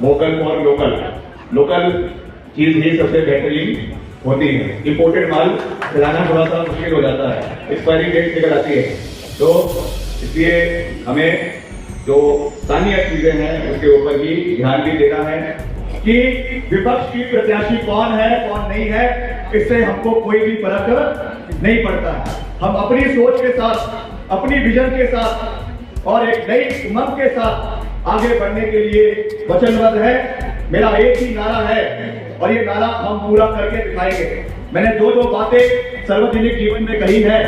Vocal for local. Local चीज ही सबसे बेहतरीन होती है। इंपोर्टेड माल खिलाना थोड़ा सा मुश्किल हो जाता है, एक्सपायरी डेट निकल आती है। तो इसलिए हमें जो स्थानीय चीजें हैं उसके ऊपर ही ध्यान भी देना है कि विपक्ष की प्रत्याशी कौन है कौन नहीं है, इससे हमको कोई भी फर्क नहीं पड़ता है। हम अपनी सोच के साथ, अपनी विजन के साथ और एक नई उमंग के साथ आगे बढ़ने के लिए वचनबद्ध है। मेरा एक ही नारा है और ये नारा हम पूरा करके दिखाएंगे। मैंने जो बातें सार्वजनिक जीवन में कही है,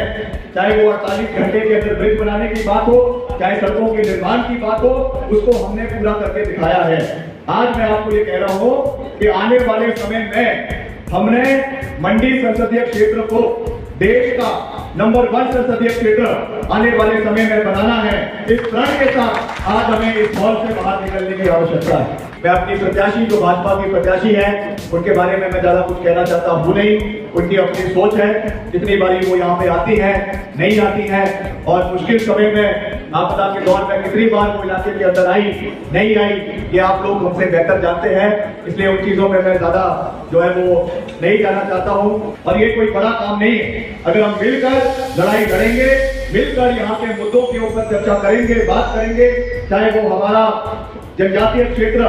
चाहे वो 48 घंटे के अंदर ब्रिज बनाने की बात हो, चाहे सड़कों के निर्माण की बात हो, उसको हमने पूरा करके दिखाया है। आज मैं आपको ये कह रहा हूँ कि आने वाले समय में हमने मंडी संसदीय क्षेत्र को देश का नंबर 1 संसदीय क्षेत्र आने वाले समय में बनाना है। इस प्रण के साथ आज हमें इस हॉल से बाहर निकलने की आवश्यकता है। मैं अपनी प्रत्याशी जो भाजपा की प्रत्याशी है उनके बारे में मैं ज्यादा कुछ कहना चाहता हूँ नहीं। उनकी अपनी सोच है, कितनी बारी वो यहाँ पे आती है, नहीं आती है, और मुश्किल समय में आपदा के दौर में कितनी बार वो इलाके के अंदर आई, नहीं आई, ये आप लोग हमसे बेहतर जानते हैं। इसलिए उन चीजों में मैं ज्यादा जो है वो नहीं जाना चाहता हूँ। और ये कोई बड़ा काम नहीं है। अगर हम मिलकर लड़ाई लड़ेंगे, मिलकर यहाँ के मुद्दों के ऊपर चर्चा करेंगे, बात करेंगे, चाहे वो हमारा जनजातीय क्षेत्र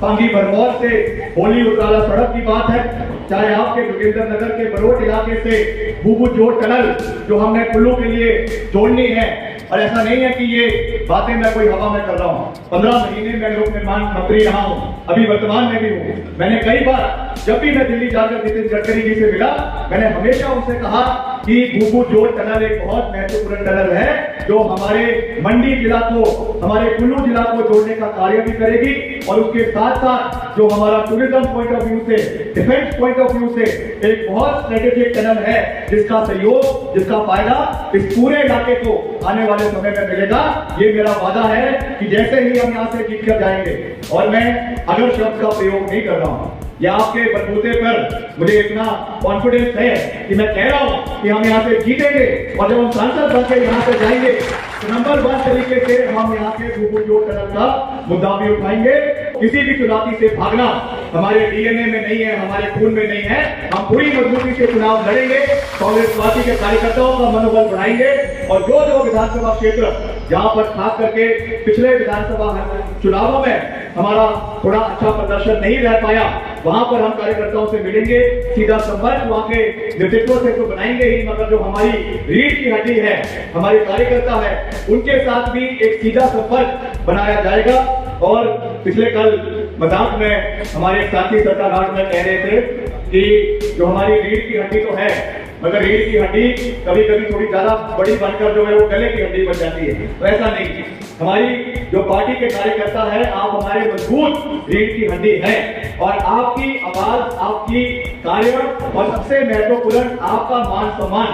पांगी भरमौर से होली उतराला सड़क की बात है, चाहे आपके जोगिंदर नगर के बरोट इलाके से बूबू जोड़ टनल जो हमने कुल्लू के लिए जोड़नी है। और ऐसा नहीं है कि ये बातें मैं कोई हवा में कर रहा हूँ। 15 महीने में लोक निर्माण मंत्री रहा हूँ, अभी वर्तमान में भी हूँ। मैंने कई बार जब भी मैं दिल्ली जाकर नितिन गडकरी जी से मिला, मैंने हमेशा उनसे कहा कि बूबू जोड़ टनल एक बहुत महत्वपूर्ण टनल है जो हमारे मंडी जिला को, हमारे कुल्लू जिला को जोड़ने का कार्य भी करेगी। और उसके साथ साथ जो हमारा टूरिज्म पॉइंट ऑफ व्यू से, डिफेंस पॉइंट ऑफ व्यू से एक बहुत स्ट्रेटेजिक टनल है जिसका सहयोग, जिसका फायदा इस पूरे इलाके को आने वाले समय में मिलेगा। ये मेरा वादा है कि जैसे ही हम यहाँ से जीत कर जाएंगे, और मैं अगर शब्द का प्रयोग नहीं कर रहा हूँ, या आपके बलबूते पर मुझे इतना कॉन्फिडेंस है कि मैं कह रहा हूं कि हम यहाँ से जीतेंगे, और जब हम सांसद बनकर यहाँ से जाएंगे तो नंबर 1 तरीके से हम यहाँ के बूबू जोड़ टनल का मुद्दा भी उठाएंगे। किसी भी चुनौती से भागना हमारे डीएनए में नहीं है, हमारे खून में नहीं है। हम पूरी मजबूती से चुनाव लड़ेंगे, कांग्रेस पार्टी के कार्यकर्ताओं का मनोबल बढ़ाएंगे, और जो विधानसभा क्षेत्र जहां पर खास करके पिछले विधानसभा चुनावों में हमारा थोड़ा अच्छा प्रदर्शन नहीं रह पाया, वहां पर हम कार्यकर्ताओं से मिलेंगे, सीधा संपर्क वहां के नेतृत्व से तो बनाएंगे ही, मगर जो हमारी रीढ़ की हड्डी है, हमारे कार्यकर्ता है, उनके साथ भी एक सीधा संपर्क बनाया जाएगा। और पिछले कल मजाक में हमारे साथी सरकाघाट में कह रहे थे कि जो हमारी रीढ़ की हड्डी तो है, मगर रीढ़ की हड्डी कभी कभी थोड़ी ज्यादा बड़ी बनकर जो है वो गले की हड्डी बन जाती है। तो ऐसा नहीं, हमारी जो पार्टी के कार्यकर्ता है, आप हमारे मजबूत रीढ़ की हड्डी है, और आपकी आवाज, आपकी कार्य, और सबसे महत्वपूर्ण आपका मान सम्मान।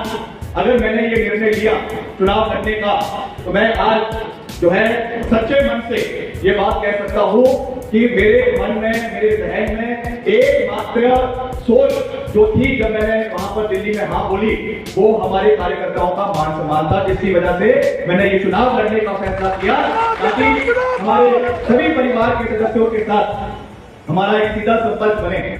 अगर मैंने ये निर्णय लिया चुनाव लड़ने का, तो मैं आज जो है सच्चे मन से ये बात कह सकता हूँ कि मेरे मन में, मेरे जहन में एकमात्र सोच जो थी जब मैंने वहां पर दिल्ली में हाँ बोली, वो हमारे कार्यकर्ताओं का मान सम्मान था, जिसकी वजह से मैंने ये चुनाव लड़ने का फैसला किया, ताकि हमारे सभी परिवार के सदस्यों के साथ हमारा एक सीधा संपर्क बने।